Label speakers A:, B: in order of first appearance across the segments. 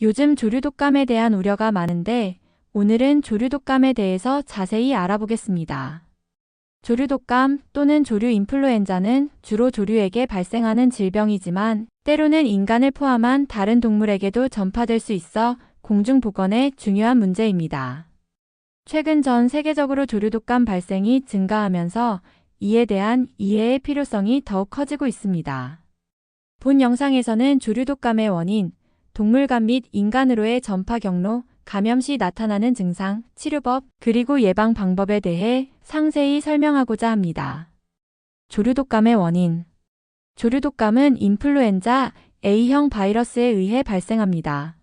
A: 요즘 조류 독감에 대한 우려가 많은데 오늘은 조류 독감에 대해서 자세히 알아보겠습니다. 조류 독감 또는 조류 인플루엔자는 주로 조류에게 발생하는 질병이지만 때로는 인간을 포함한 다른 동물에게도 전파될 수 있어 공중보건에 중요한 문제입니다. 최근 전 세계적으로 조류 독감 발생이 증가하면서 이에 대한 이해의 필요성이 더욱 커지고 있습니다. 본 영상에서는 조류 독감의 원인, 동물간 및 인간으로의 전파 경로, 감염 시 나타나는 증상, 치료법, 그리고 예방 방법에 대해 상세히 설명하고자 합니다. 조류 독감의 원인. 조류 독감은 인플루엔자 A형 바이러스에 의해 발생합니다.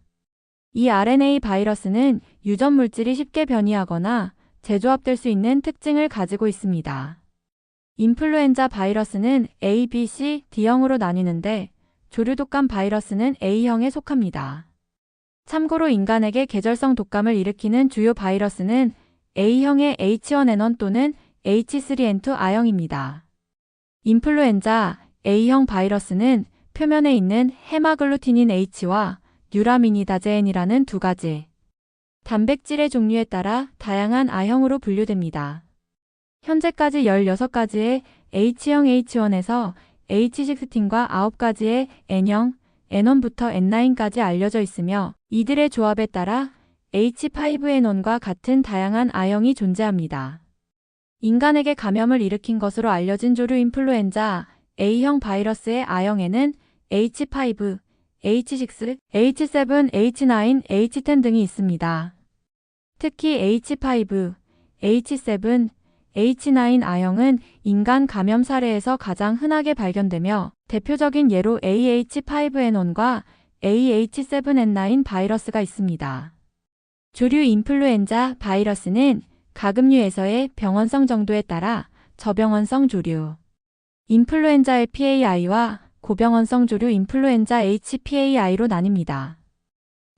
A: 이 RNA 바이러스는 유전 물질이 쉽게 변이하거나 재조합될 수 있는 특징을 가지고 있습니다. 인플루엔자 바이러스는 A, B, C, D형으로 나뉘는데 조류 독감 바이러스는 A형에 속합니다. 참고로 인간에게 계절성 독감을 일으키는 주요 바이러스는 A형의 H1N1 또는 H3N2 R형입니다. 인플루엔자 A형 바이러스는 표면에 있는 헤마글루티닌 H와 뉴라미니다제인이라는 두 가지 단백질의 종류에 따라 다양한 R형으로 분류됩니다. 현재까지 16가지의 H형 H1에서 H16과 9가지의 N형, N1부터 N9까지 알려져 있으며 이들의 조합에 따라 H5N1과 같은 다양한 R형이 존재합니다. 인간에게 감염을 일으킨 것으로 알려진 조류 인플루엔자 A형 바이러스의 R형에는 H5, H6, H7, H9, H10 등이 있습니다. 특히 H5, H7, H9 R형은 인간 감염 사례에서 가장 흔하게 발견되며 대표적인 예로 AH5N1과 AH7N9 바이러스가 있습니다. 조류 인플루엔자 바이러스는 가금류에서의 병원성 정도에 따라 저병원성 조류, 인플루엔자 LPAI와 고병원성 조류 인플루엔자 HPAI로 나뉩니다.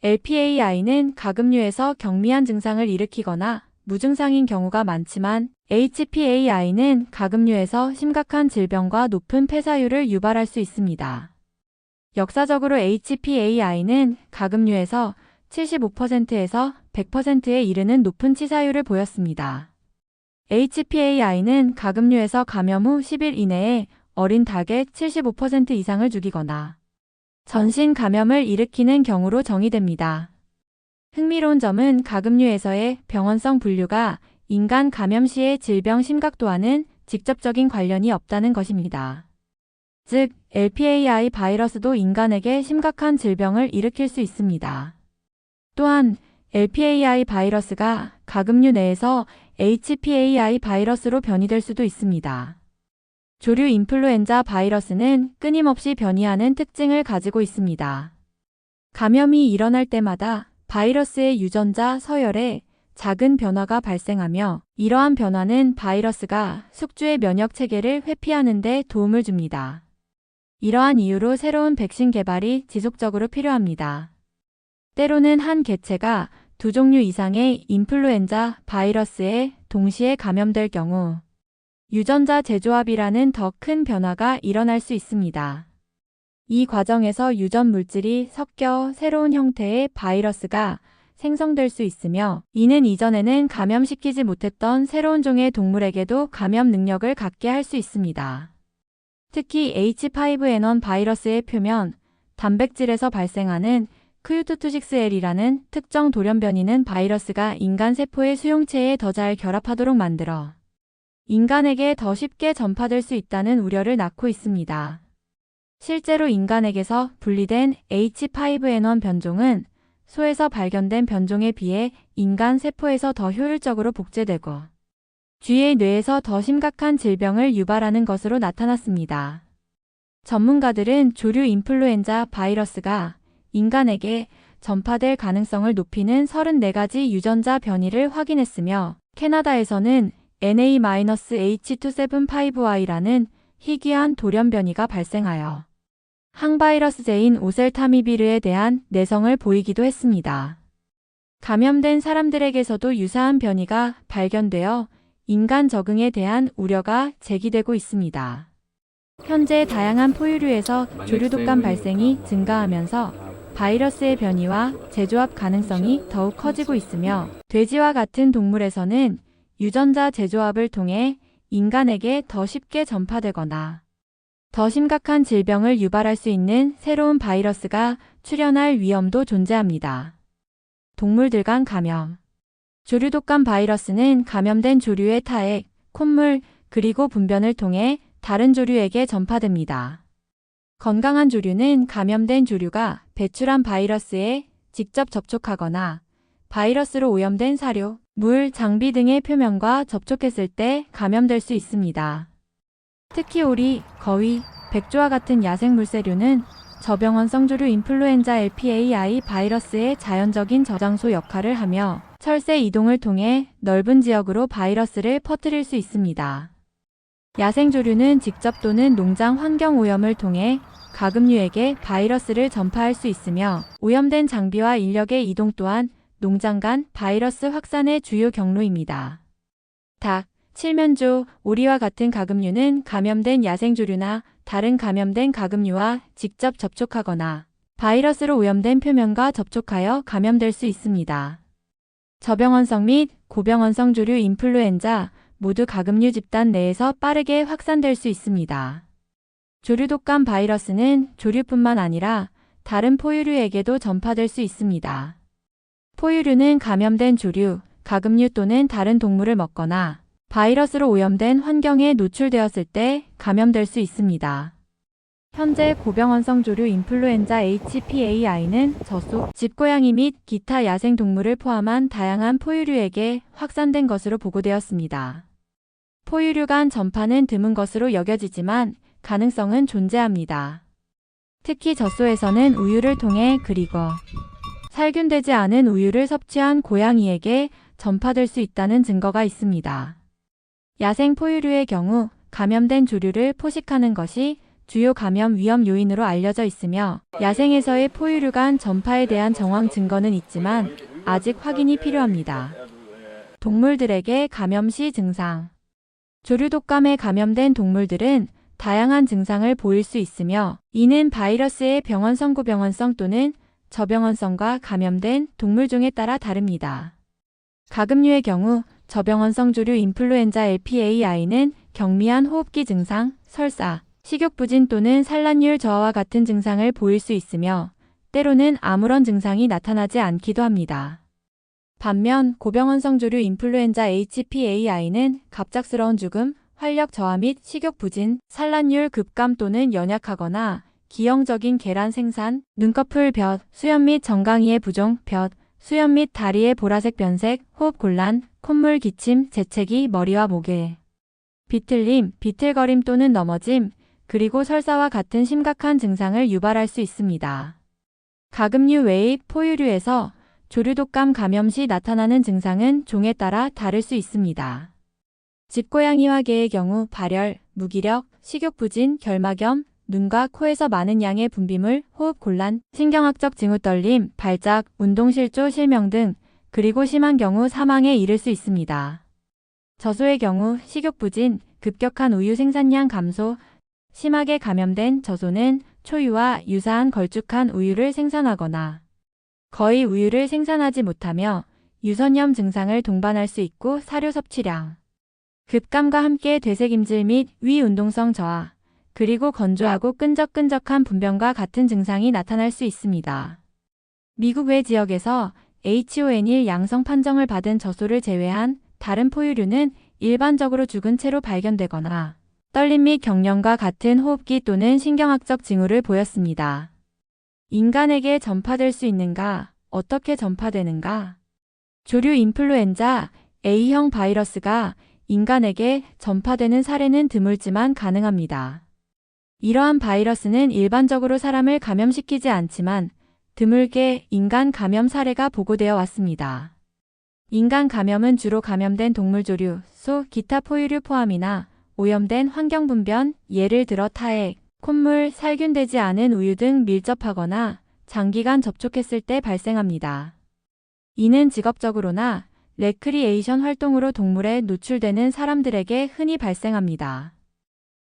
A: LPAI는 가금류에서 경미한 증상을 일으키거나 무증상인 경우가 많지만 HPAI는 가금류에서 심각한 질병과 높은 폐사율을 유발할 수 있습니다. 역사적으로 HPAI는 가금류에서 75%에서 100%에 이르는 높은 치사율을 보였습니다. HPAI는 가금류에서 감염 후 10일 이내에 어린 닭의 75% 이상을 죽이거나 전신 감염을 일으키는 경우로 정의됩니다. 흥미로운 점은 가금류에서의 병원성 분류가 인간 감염 시의 질병 심각도와는 직접적인 관련이 없다는 것입니다. 즉, LPAI 바이러스도 인간에게 심각한 질병을 일으킬 수 있습니다. 또한 LPAI 바이러스가 가금류 내에서 HPAI 바이러스로 변이될 수도 있습니다. 조류 인플루엔자 바이러스는 끊임없이 변이하는 특징을 가지고 있습니다. 감염이 일어날 때마다 바이러스의 유전자 서열에 작은 변화가 발생하며 이러한 변화는 바이러스가 숙주의 면역 체계를 회피하는 데 도움을 줍니다. 이러한 이유로 새로운 백신 개발이 지속적으로 필요합니다. 때로는 한 개체가 두 종류 이상의 인플루엔자 바이러스에 동시에 감염될 경우 유전자 재조합이라는 더 큰 변화가 일어날 수 있습니다. 이 과정에서 유전 물질이 섞여 새로운 형태의 바이러스가 생성될 수 있으며 이는 이전에는 감염시키지 못했던 새로운 종의 동물에게도 감염 능력을 갖게 할 수 있습니다. 특히 H5N1 바이러스의 표면, 단백질에서 발생하는 Q226L이라는 특정 돌연변이는 바이러스가 인간 세포의 수용체에 더 잘 결합하도록 만들어 인간에게 더 쉽게 전파될 수 있다는 우려를 낳고 있습니다. 실제로 인간에게서 분리된 H5N1 변종은 소에서 발견된 변종에 비해 인간 세포에서 더 효율적으로 복제되고 쥐의 뇌에서 더 심각한 질병을 유발하는 것으로 나타났습니다. 전문가들은 조류 인플루엔자 바이러스가 인간에게 전파될 가능성을 높이는 34가지 유전자 변이를 확인했으며 캐나다에서는 NA-H275Y라는 희귀한 돌연 변이가 발생하여 항바이러스제인 오셀타미비르에 대한 내성을 보이기도 했습니다. 감염된 사람들에게서도 유사한 변이가 발견되어 인간 적응에 대한 우려가 제기되고 있습니다. 현재 다양한 포유류에서 조류 독감 발생이 증가하면서 바이러스의 변이와 재조합 가능성이 더욱 커지고 있으며 돼지와 같은 동물에서는 유전자 재조합을 통해 인간에게 더 쉽게 전파되거나 더 심각한 질병을 유발할 수 있는 새로운 바이러스가 출현할 위험도 존재합니다. 동물들 간 감염. 조류독감 바이러스는 감염된 조류의 타액, 콧물, 그리고 분변을 통해 다른 조류에게 전파됩니다. 건강한 조류는 감염된 조류가 배출한 바이러스에 직접 접촉하거나 바이러스로 오염된 사료, 물, 장비 등의 표면과 접촉했을 때 감염될 수 있습니다. 특히 오리, 거위, 백조와 같은 야생 물새류는 저병원성 조류 인플루엔자 LPAI 바이러스의 자연적인 저장소 역할을 하며 철새 이동을 통해 넓은 지역으로 바이러스를 퍼뜨릴 수 있습니다. 야생 조류는 직접 또는 농장 환경 오염을 통해 가금류에게 바이러스를 전파할 수 있으며 오염된 장비와 인력의 이동 또한 농장 간 바이러스 확산의 주요 경로입니다. 닭, 칠면조, 오리와 같은 가금류는 감염된 야생 조류나 다른 감염된 가금류와 직접 접촉하거나 바이러스로 오염된 표면과 접촉하여 감염될 수 있습니다. 저병원성 및 고병원성 조류 인플루엔자 모두 가금류 집단 내에서 빠르게 확산될 수 있습니다. 조류독감 바이러스는 조류뿐만 아니라 다른 포유류에게도 전파될 수 있습니다. 포유류는 감염된 조류, 가금류 또는 다른 동물을 먹거나 바이러스로 오염된 환경에 노출되었을 때 감염될 수 있습니다. 현재 고병원성 조류 인플루엔자 HPAI는 젖소, 집고양이 및 기타 야생 동물을 포함한 다양한 포유류에게 확산된 것으로 보고되었습니다. 포유류 간 전파는 드문 것으로 여겨지지만 가능성은 존재합니다. 특히 젖소에서는 우유를 통해 그리고 살균되지 않은 우유를 섭취한 고양이에게 전파될 수 있다는 증거가 있습니다. 야생 포유류의 경우 감염된 조류를 포식하는 것이 주요 감염 위험 요인으로 알려져 있으며 야생에서의 포유류 간 전파에 대한 정황 증거는 있지만 아직 확인이 필요합니다. 동물들에게 감염 시 증상. 조류독감에 감염된 동물들은 다양한 증상을 보일 수 있으며 이는 바이러스의 병원성 고병원성 또는 저병원성과 감염된 동물종에 따라 다릅니다. 가금류의 경우 저병원성 조류 인플루엔자 LPAI는 경미한 호흡기 증상, 설사, 식욕부진 또는 산란율 저하와 같은 증상을 보일 수 있으며 때로는 아무런 증상이 나타나지 않기도 합니다. 반면 고병원성 조류 인플루엔자 HPAI는 갑작스러운 죽음, 활력 저하 및 식욕부진, 산란율 급감 또는 연약하거나 기형적인 계란 생산, 눈꺼풀 볕, 수염 및 정강이의 부종, 볕, 수염 및 다리의 보라색 변색, 호흡 곤란, 콧물 기침, 재채기, 머리와 목에 비틀림, 비틀거림 또는 넘어짐, 그리고 설사와 같은 심각한 증상을 유발할 수 있습니다. 가금류 외의 포유류에서 조류독감 감염 시 나타나는 증상은 종에 따라 다를 수 있습니다. 집고양이와 개의 경우 발열, 무기력, 식욕부진, 결막염, 눈과 코에서 많은 양의 분비물, 호흡 곤란, 신경학적 징후 떨림, 발작, 운동실조 실명 등 그리고 심한 경우 사망에 이를 수 있습니다. 젖소의 경우 식욕부진, 급격한 우유 생산량 감소, 심하게 감염된 젖소는 초유와 유사한 걸쭉한 우유를 생산하거나 거의 우유를 생산하지 못하며 유선염 증상을 동반할 수 있고 사료 섭취량, 급감과 함께 되새김질 및 위 운동성 저하, 그리고 건조하고 끈적끈적한 분변과 같은 증상이 나타날 수 있습니다. 미국 외 지역에서 HON1 양성 판정을 받은 젖소를 제외한 다른 포유류는 일반적으로 죽은 채로 발견되거나 떨림 및 경련과 같은 호흡기 또는 신경학적 징후를 보였습니다. 인간에게 전파될 수 있는가? 어떻게 전파되는가? 조류 인플루엔자 A형 바이러스가 인간에게 전파되는 사례는 드물지만 가능합니다. 이러한 바이러스는 일반적으로 사람을 감염시키지 않지만 드물게 인간 감염 사례가 보고되어 왔습니다. 인간 감염은 주로 감염된 동물조류, 소, 기타 포유류 포함이나 오염된 환경분변, 예를 들어 타액, 콧물, 살균되지 않은 우유 등 밀접하거나 장기간 접촉했을 때 발생합니다. 이는 직업적으로나 레크리에이션 활동으로 동물에 노출되는 사람들에게 흔히 발생합니다.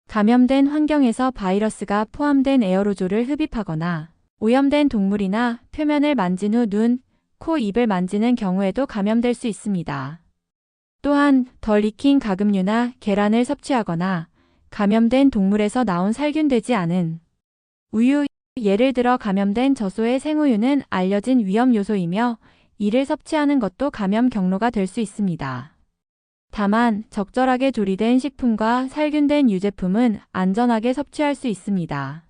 A: 감염된 환경에서 바이러스가 포함된 에어로졸을 흡입하거나 오염된 동물이나 표면을 만진 후 눈, 코, 입을 만지는 경우에도 감염될 수 있습니다. 또한 덜 익힌 가금류나 계란을 섭취하거나 감염된 동물에서 나온 살균되지 않은 우유, 예를 들어 감염된 젖소의 생우유는 알려진 위험 요소이며 이를 섭취하는 것도 감염 경로가 될 수 있습니다. 다만 적절하게 조리된 식품과 살균된 유제품은 안전하게 섭취할 수 있습니다.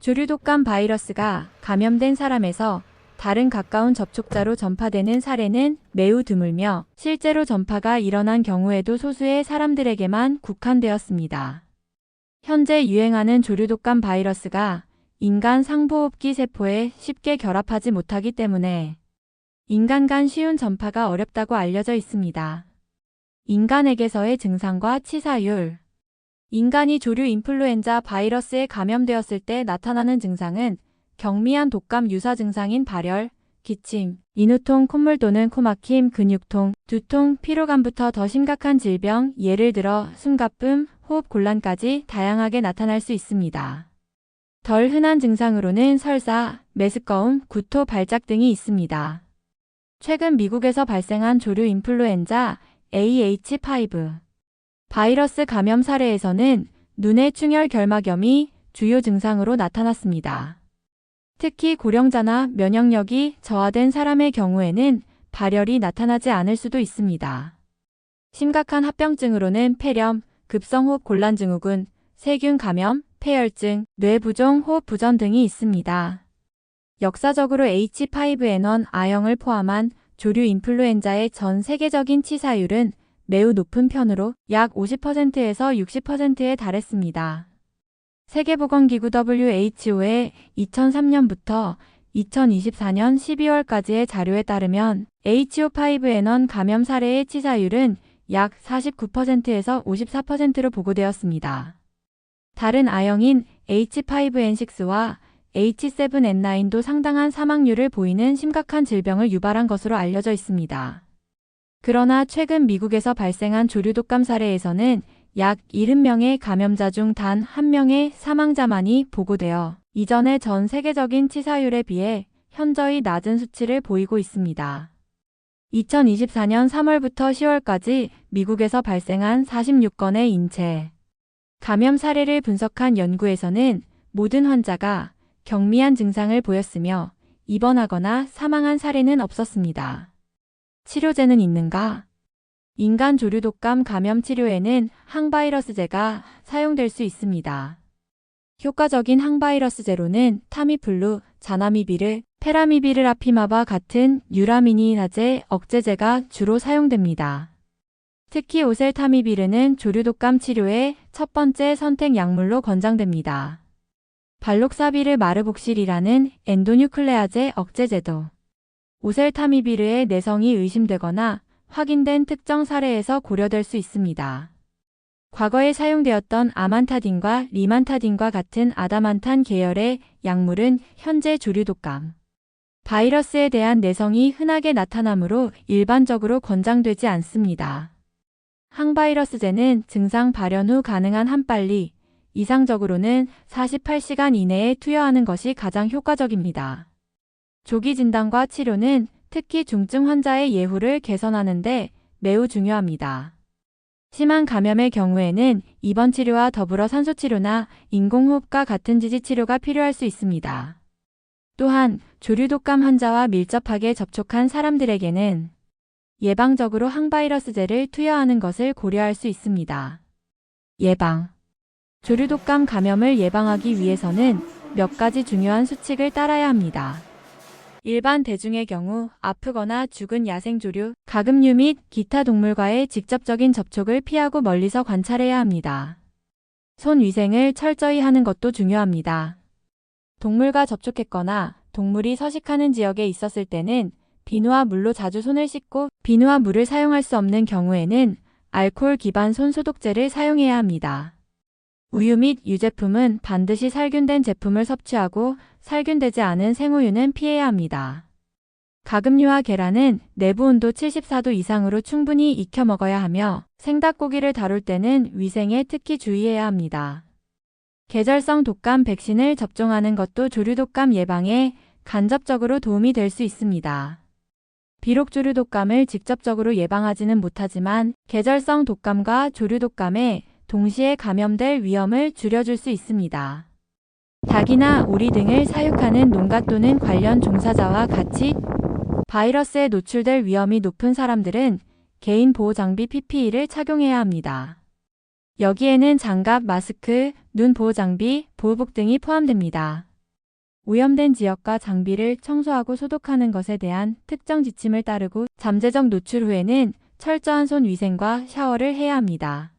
A: 조류독감 바이러스가 감염된 사람에서 다른 가까운 접촉자로 전파되는 사례는 매우 드물며 실제로 전파가 일어난 경우에도 소수의 사람들에게만 국한되었습니다. 현재 유행하는 조류독감 바이러스가 인간 상부호흡기 세포에 쉽게 결합하지 못하기 때문에 인간 간 쉬운 전파가 어렵다고 알려져 있습니다. 인간에게서의 증상과 치사율. 인간이 조류 인플루엔자 바이러스에 감염되었을 때 나타나는 증상은 경미한 독감 유사 증상인 발열, 기침, 인후통, 콧물 또는 코막힘, 근육통, 두통, 피로감부터 더 심각한 질병, 예를 들어 숨가쁨, 호흡곤란까지 다양하게 나타날 수 있습니다. 덜 흔한 증상으로는 설사, 메스꺼움, 구토, 발작 등이 있습니다. 최근 미국에서 발생한 조류 인플루엔자 AH5 바이러스 감염 사례에서는 눈의 충혈 결막염이 주요 증상으로 나타났습니다. 특히 고령자나 면역력이 저하된 사람의 경우에는 발열이 나타나지 않을 수도 있습니다. 심각한 합병증으로는 폐렴, 급성호흡 곤란 증후군, 세균 감염, 폐혈증, 뇌부종, 호흡부전 등이 있습니다. 역사적으로 H5N1 A형을 포함한 조류 인플루엔자의 전 세계적인 치사율은 매우 높은 편으로 약 50%에서 60%에 달했습니다. 세계보건기구 WHO의 2003년부터 2024년 12월까지의 자료에 따르면 H5N1 감염 사례의 치사율은 약 49%에서 54%로 보고되었습니다. 다른 A형인 H5N6와 H7N9도 상당한 사망률을 보이는 심각한 질병을 유발한 것으로 알려져 있습니다. 그러나 최근 미국에서 발생한 조류독감 사례에서는 약 70명의 감염자 중 단 1명의 사망자만이 보고되어 이전의 전 세계적인 치사율에 비해 현저히 낮은 수치를 보이고 있습니다. 2024년 3월부터 10월까지 미국에서 발생한 46건의 인체 감염 사례를 분석한 연구에서는 모든 환자가 경미한 증상을 보였으며 입원하거나 사망한 사례는 없었습니다. 치료제는 있는가? 인간 조류독감 감염 치료에는 항바이러스제가 사용될 수 있습니다. 효과적인 항바이러스제로는 타미플루, 자나미비르, 페라미비르라피마와 같은 유라미니나제 억제제가 주로 사용됩니다. 특히 오셀타미비르는 조류독감 치료의 첫 번째 선택 약물로 권장됩니다. 발록사비르 마르복실이라는 엔도뉴클레아제 억제제도 오셀타미비르의 내성이 의심되거나 확인된 특정 사례에서 고려될 수 있습니다. 과거에 사용되었던 아만타딘과 리만타딘과 같은 아다만탄 계열의 약물은 현재 조류독감 바이러스에 대한 내성이 흔하게 나타나므로 일반적으로 권장되지 않습니다. 항바이러스제는 증상 발현 후 가능한 한 빨리, 이상적으로는 48시간 이내에 투여하는 것이 가장 효과적입니다. 조기 진단과 치료는 특히 중증 환자의 예후를 개선하는 데 매우 중요합니다. 심한 감염의 경우에는 입원 치료와 더불어 산소치료나 인공호흡과 같은 지지치료가 필요할 수 있습니다. 또한 조류독감 환자와 밀접하게 접촉한 사람들에게는 예방적으로 항바이러스제를 투여하는 것을 고려할 수 있습니다. 예방. 조류독감 감염을 예방하기 위해서는 몇 가지 중요한 수칙을 따라야 합니다. 일반 대중의 경우 아프거나 죽은 야생조류, 가금류 및 기타 동물과의 직접적인 접촉을 피하고 멀리서 관찰해야 합니다. 손 위생을 철저히 하는 것도 중요합니다. 동물과 접촉했거나 동물이 서식하는 지역에 있었을 때는 비누와 물로 자주 손을 씻고 비누와 물을 사용할 수 없는 경우에는 알코올 기반 손 소독제를 사용해야 합니다. 우유 및 유제품은 반드시 살균된 제품을 섭취하고 살균되지 않은 생우유는 피해야 합니다. 가금류와 계란은 내부 온도 74도 이상으로 충분히 익혀 먹어야 하며 생닭고기를 다룰 때는 위생에 특히 주의해야 합니다. 계절성 독감 백신을 접종하는 것도 조류독감 예방에 간접적으로 도움이 될 수 있습니다. 비록 조류독감을 직접적으로 예방하지는 못하지만 계절성 독감과 조류독감에 동시에 감염될 위험을 줄여줄 수 있습니다. 닭이나 오리 등을 사육하는 농가 또는 관련 종사자와 같이 바이러스에 노출될 위험이 높은 사람들은 개인 보호 장비 PPE를 착용해야 합니다. 여기에는 장갑, 마스크, 눈 보호 장비, 보호복 등이 포함됩니다. 오염된 지역과 장비를 청소하고 소독하는 것에 대한 특정 지침을 따르고 잠재적 노출 후에는 철저한 손 위생과 샤워를 해야 합니다.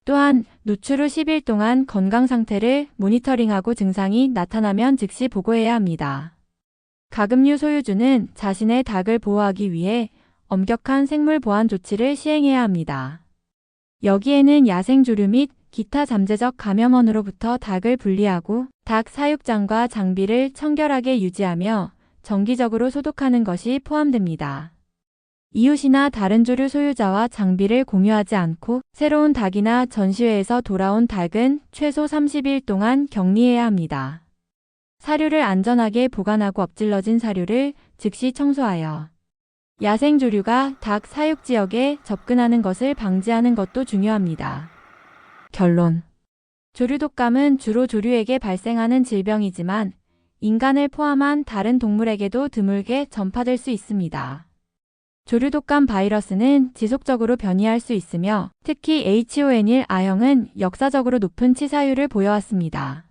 A: 또한 노출 후 10일 동안 건강 상태를 모니터링하고 증상이 나타나면 즉시 보고해야 합니다. 가금류 소유주는 자신의 닭을 보호하기 위해 엄격한 생물 보안 조치를 시행해야 합니다. 여기에는 야생 조류 및 기타 잠재적 감염원으로부터 닭을 분리하고 닭 사육장과 장비를 청결하게 유지하며 정기적으로 소독하는 것이 포함됩니다. 이웃이나 다른 조류 소유자와 장비를 공유하지 않고 새로운 닭이나 전시회에서 돌아온 닭은 최소 30일 동안 격리해야 합니다. 사료를 안전하게 보관하고 엎질러진 사료를 즉시 청소하여 야생 조류가 닭 사육 지역에 접근하는 것을 방지하는 것도 중요합니다. 결론. 조류독감은 주로 조류에게 발생하는 질병이지만 인간을 포함한 다른 동물에게도 드물게 전파될 수 있습니다. 조류독감 바이러스는 지속적으로 변이할 수 있으며 특히 H5N1 A형은 역사적으로 높은 치사율을 보여왔습니다.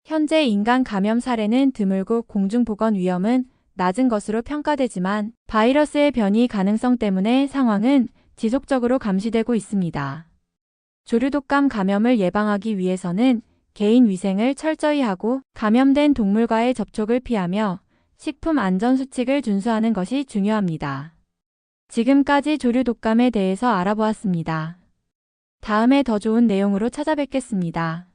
A: 현재 인간 감염 사례는 드물고 공중보건 위험은 낮은 것으로 평가되지만 바이러스의 변이 가능성 때문에 상황은 지속적으로 감시되고 있습니다. 조류독감 감염을 예방하기 위해서는 개인 위생을 철저히 하고 감염된 동물과의 접촉을 피하며 식품 안전 수칙을 준수하는 것이 중요합니다. 지금까지 조류독감에 대해서 알아보았습니다. 다음에 더 좋은 내용으로 찾아뵙겠습니다.